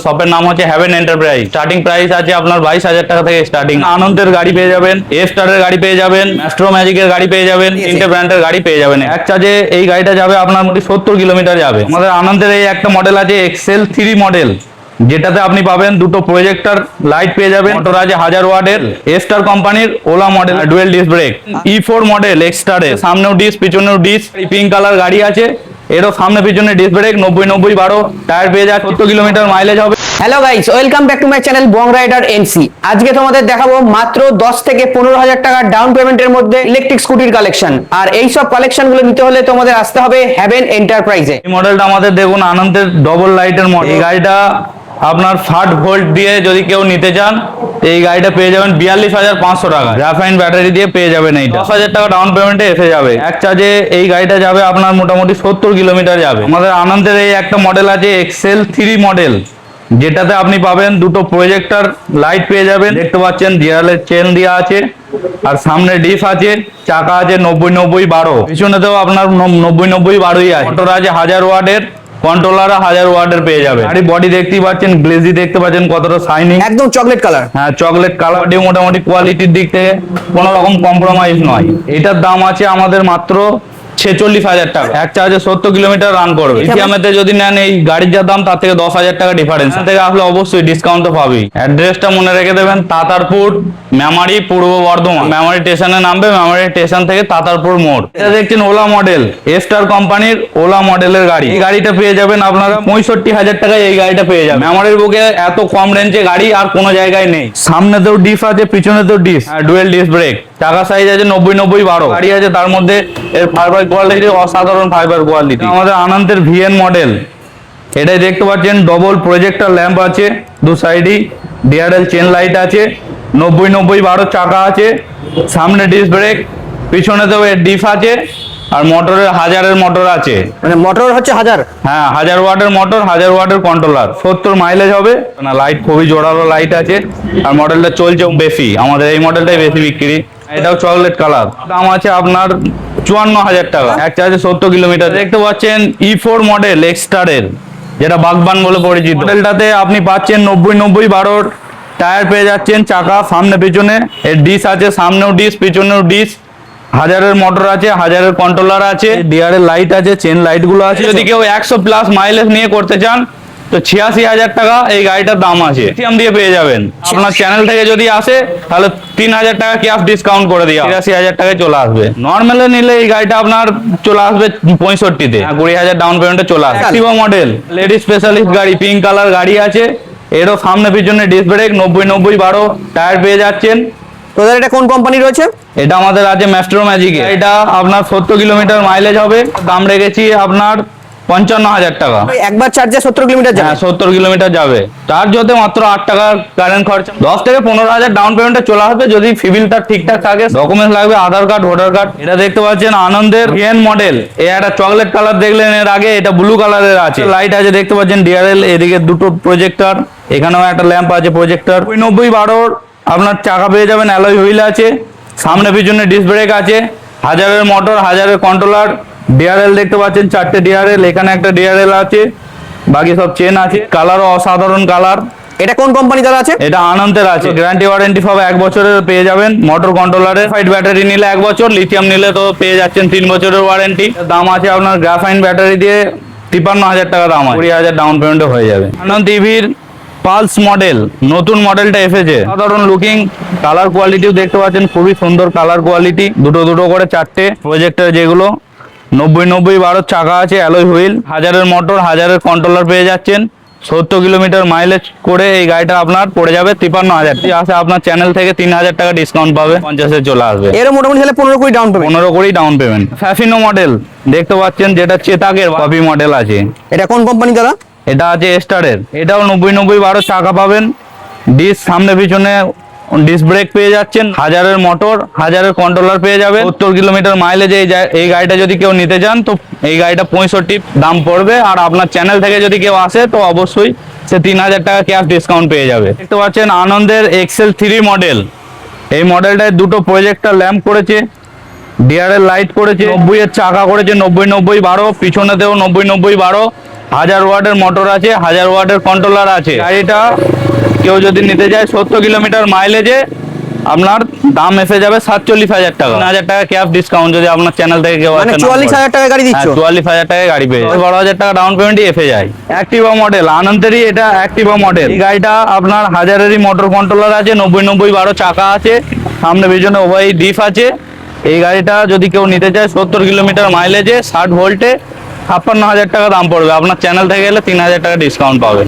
শপের নাম হচ্ছে হ্যাভেন এন্টারপ্রাইজ। স্টার্টিং প্রাইস আছে আপনার 22,000 টাকা থেকে স্টার্টিং। আনন্দের গাড়ি পেয়ে যাবেন, স্টারের গাড়ি পেয়ে যাবেন, ম্যাস্ট্রো ম্যাজিকের গাড়ি পেয়ে যাবেন, তিনটে ব্র্যান্ডের গাড়ি পেয়ে যাবেন। এক চার্জে এই গাড়িটা যাবে আপনার মোটামুটি 70 কিলোমিটার যাবে। আমাদের আনন্দের এই একটা মডেল আছে এক্সেল 3 মডেল, যেটাতে আপনি পাবেন দুটো প্রজেক্টর লাইট পেয়ে যাবেন। মোটর আছে 1000 ওয়াটের, স্টার কোম্পানির Ola model, dual disc brake. E4 model এক্সটারের, সামনেও ডিস্ক পিছনেও ডিস্ক, পিঙ্ক কালার গাড়ি আছে। এরও সামনে পিছনে ডিস্ক ব্রেক, 90-90-12 টায়ার পেয়ে যায়, 70 কিলোমিটার মাইলেজ হবে। Hello guys, welcome back to my channel Bong Rider NC. আজকে তোমাদের দেখাবো মাত্র 10 থেকে 15,000 টাকার ডাউন পেমেন্টের মধ্যে ইলেকট্রিক স্কুটির কালেকশন। আর এই সব কালেকশন গুলো নিতে হলে তোমাদের আসতে হবে হ্যাভেন এন্টারপ্রাইজে। এই মডেলটা আমাদের দেখুন আনন্দের ডবল লাইটের মডেল। এই গাড়িটা আপনার 60 ভোল্ট দিয়ে যদি কেউ নিতে চান, এই গাড়িটা পেয়ে যাবেন 42,500 টাকা। গ্রাফাইন ব্যাটারি দিয়ে পেয়ে যাবেন। এইটা 10,000 টাকা ডাউন পেমেন্টে এসে যাবে। এক চার্জে এই গাড়িটা যাবে আপনার মোটামুটি 70 কিলোমিটার যাবে। আমাদের আনন্দের এই একটা মডেল আছে এক্সেল 3 মডেল, যেটাতে আপনি পাবেন দুটো প্রজেক্টর লাইট পেয়ে যাবেন। দেখতে পাচ্ছেন ডিআরএল চেন দেওয়া আছে, আর সামনে ডিস আছে, চাকা আছে 90-90-12, পিছনেতেও আপনার 90-90-12ই আছে। মোটর আছে 1000 ওয়াটের, কন্ট্রোলার 1000 ওয়াটের পেয়ে যাবে। গাড়ি বডি দেখতেই পাচ্ছেন, গ্লেজি দেখতে পাচ্ছেন কতটা শাইনিং, একদম চকলেট কালার। হ্যাঁ চকলেট কালার। মোটামুটি কোয়ালিটির দিক থেকে কোনো রকম কম্প্রোমাইজ নয়। এটার দাম আছে আমাদের মাত্র 46,000 টাকা। এক চার্জে 70 কিলোমিটার রান করবে। লিথিয়ামেতে যদি নেন এই গাড়ির যা দাম তার থেকে 10,000 টাকা ডিফারেন্স। থেকে আসলে অবশ্যই ডিসকাউন্ট তো পাবেই। অ্যাড্রেসটা মনে রেখে দেবেন, তাতারপুর মেমারি, পূর্ব বর্ধমান। মেমারি স্টেশনে নামবে, মেমারি স্টেশন থেকে তাতারপুর মোড়। এটা দেখছেন ওলা মডেল, স্টার কোম্পানির ওলা মডেলের গাড়ি। এই গাড়িটা পেয়ে যাবেন আপনারা 65,000 টাকায়। এই গাড়িটা পেয়ে যাবেন। মেমারির বুকে এত কম রেঞ্জে গাড়ি আর কোনো জায়গায় নেই। সামনেতেও ডিস আছে, পিছনেতেও ডিস, ডুয়েল ডিস্ক ব্রেক। টাকা সাইজ আছে 90-90-12 গাড়ি আছে। তার মধ্যে এর ফাইবার কোয়ালিটি অসাধারণ ফাইবার কোয়ালিটি। আমাদের আনন্দের ভিএন মডেল, এটাই দেখতে পাচ্ছেন ডবল প্রজেক্টর ল্যাম্প আছে দু সাইডই, ডিআরএল চেন লাইট আছে, 90-90-12 চাকা আছে, সামনে ডিস্ক ব্রেক, পিছনেতেও এর ডিস আছে, আর মোটরের 1000-এর মোটর আছে। মানে মোটর হচ্ছে 1000। হ্যাঁ 1000 ওয়াটের মোটর, 1000 ওয়াটের কন্ট্রোলার, 70 মাইলেজ হবে না। লাইট খুবই জোরালো লাইট আছে, আর মডেলটা চলছে বেশি। আমাদের এই মডেলটাই বেশি বিক্রি। এটাও চকলেট কালার। দাম আছে আপনার 54,000 টাকা। এক চার্জে 70 কিলোমিটার। দেখতে পাচ্ছেন E4 মডেল এক্সটারের, যেটা বাগবান বলে পরিচিত। মডেলটাতে আপনি পাচ্ছেন 90-90-12 টায়ার পেয়ে যাচ্ছেন, চাকা সামনে পিছনে, এর ডিস আছে, সামনেও ডিস পিছনেও ডিস, 1000-এর মোটর আছে, 1000-এর কন্ট্রোলার আছে, ডিআরএল লাইট আছে, চেন লাইট গুলো আছে। যদি কেউ 100+ মাইলেজ নিয়ে করতে চান তো 86,000 টাকা এই গাড়িটার দাম আছে। লিথিয়াম দিয়ে পেয়ে যাবেন। আপনার চ্যানেল থেকে যদি আসে তাহলে 3,000 টাকা ক্যাশ ডিসকাউন্ট করে দিয়ে 83,000 টাকায় চলে আসবে। নর্মালে নিলে এই গাড়িটা আপনার চলে আসবে 65-তে, 20,000 ডাউন পেমেন্টে চলে আসবে। অ্যাক্টিভা মডেল, লেডি স্পেশালিস্ট গাড়ি, পিঙ্ক কালার গাড়ি আছে। এরও সামনে পিছনে ডিস্ক ব্রেক, 90-90-12 টায়ার পেয়ে যাচ্ছেন। তোদের এটা কোন কোম্পানি রয়েছে? এটা আমাদের আছে ম্যাস্ট্রো ম্যাজিক। এটা আপনার 70 কিলোমিটার মাইলেজ হবে। দাম রেখেছি আপনার 55,000 টাকা। একবার চার্জে 70 কিলোমিটার যাবে। হ্যাঁ 70 কিলোমিটার যাবে। চার্জ হতে মাত্র 8 টাকা কারেন্ট খরচা। 10 থেকে 15,000 ডাউন পেমেন্টে চলে আসবে যদি সিভিলটা ঠিকঠাক থাকে। ডকুমেন্টস লাগবে আধার কার্ড, ভোটার কার্ড। এটা দেখতে পাচ্ছেন আনন্দের ভিএন মডেল। একটা চকলেট কালার দেখলেন এর আগে, এটা ব্লু কালারের আছে। লাইট আছে দেখতে পাচ্ছেন ডিআরএল, এদিকে দুটো প্রজেক্টর, এখানেও একটা ল্যাম্প আছে প্রজেক্টর। 90-90-12 আপনার চাকা পেয়ে যাবেন, অ্যালয় হুইল আছে, সামনে পিছনে ডিস্ক ব্রেক আছে, 1000-এর মোটর, 1000-এর কন্ট্রোলার, ডিআরএল দেখতে পাচ্ছেন 4টে ডিআরএল, এখানে একটা ডিআরএল আছে, বাকি সব চেন আছে। কালারও অসাধারণ কালার। এটা কোন কোম্পানি দ্বারা আছে? এটা আনন্দের আছে। গ্যারান্টি ওয়ারেন্টি সব 1 বছরের পেয়ে যাবেন। মোটর কন্ট্রোলারের ফাইট ব্যাটারি নিলে 1 বছর, লিথিয়াম নিলে তো পেয়ে যাচ্ছেন 3 বছরের ওয়ারেন্টি। দাম আছে আপনার গ্রাফাইন ব্যাটারি দিয়ে 53,000 টাকা দাম আছে। 20,000 ডাউন পেমেন্টে হয়ে যাবে। আনন্দ ইভির পালস মডেল, নতুন মডেলটা এসেছে। সাধারণ লুকিং, কালার কোয়ালিটিও দেখতে পাচ্ছেন খুবই সুন্দর কালার কোয়ালিটি। দুটো করে 4টে প্রজেক্টর, যেগুলো 90-90-12 চাকা আছে, অ্যালয় হুইল, 1000-এর মোটর, 1000-এর কন্ট্রোলার পেয়ে যাচ্ছেন। 70 কিলোমিটার মাইলেজ করে এই গাড়িটা আপনার পড়ে যাবে 53,000। আসে আপনার চ্যানেল থেকে 3,000 টাকা ডিসকাউন্ট পাবে, 50-এ চলে আসবে। এর মোটামুটি হলে 15 ডাউন পেমেন্ট। 15 down payment. ফ্যাফিনো মডেল দেখতে পাচ্ছেন, যেটা চেতাকের কপি মডেল আছে। এটা কোন কোম্পানি দ্বারা? এটা আছে স্টারের। এটাও 90-90-12 চাকা পাবেন, ডিস সামনে পিছনে ডিস্ক ব্রেক পেয়ে যাচ্ছেন, 1000-এর মোটর, 1000-এর কন্ট্রোলার পেয়ে যাবে। 70 কিলোমিটার মাইলেজে এই গাড়িটা যদি কেউ নিতে চান তো এই গাড়িটা 65 দাম পড়বে। আর আপনার চ্যানেল থেকে যদি কেউ আসে তো অবশ্যই সে 3,000 টাকা ক্যাশ ডিসকাউন্ট পেয়ে যাবে। দেখতে পাচ্ছেন আনন্দের এক্সেল 3 মডেল। এই মডেলটায় দুটো প্রজেক্টর ল্যাম্প করেছে, ডিআরএল লাইট করেছে, 90-এর চাকা করেছে 90-90-12, পিছনেতেও 90-90-12, 1000 ওয়াটের মোটর আছে, 1000 ওয়াটের কন্ট্রোলার আছে। গাড়িটা কেউ যদি নিতে যায় 70 কিলোমিটার মাইলেজে, আপনার দাম এসে যাবে 47,000 টাকা। 1000 টাকা ক্যাশ ডিসকাউন্ট যদি আপনার চ্যানেল থেকে কেউ মানে আসে। 44,000 টাকা গাড়ি দিচ্ছ? 44,000 টাকায় গাড়ি পেয়ে যাবে। 12,000 টাকা ডাউন পেমেন্টই এসে যায়। অ্যাক্টিভা মডেল, আনন্দেরই এটা অ্যাক্টিভা মডেল। এই গাড়িটা আপনার 1000-এরই মোটর কন্ট্রোলার আছে, 90-90-12 চাকা আছে, সামনে পিছনে উভয় ডিপ আছে। এই গাড়িটা যদি কেউ নিতে চায় 70 কিলোমিটার মাইলেজে, 60 ভোল্টে, 56,000 টাকা দাম পড়বে। আপনার চ্যানেল থেকে গেলে 3,000 টাকা ডিসকাউন্ট পাবে।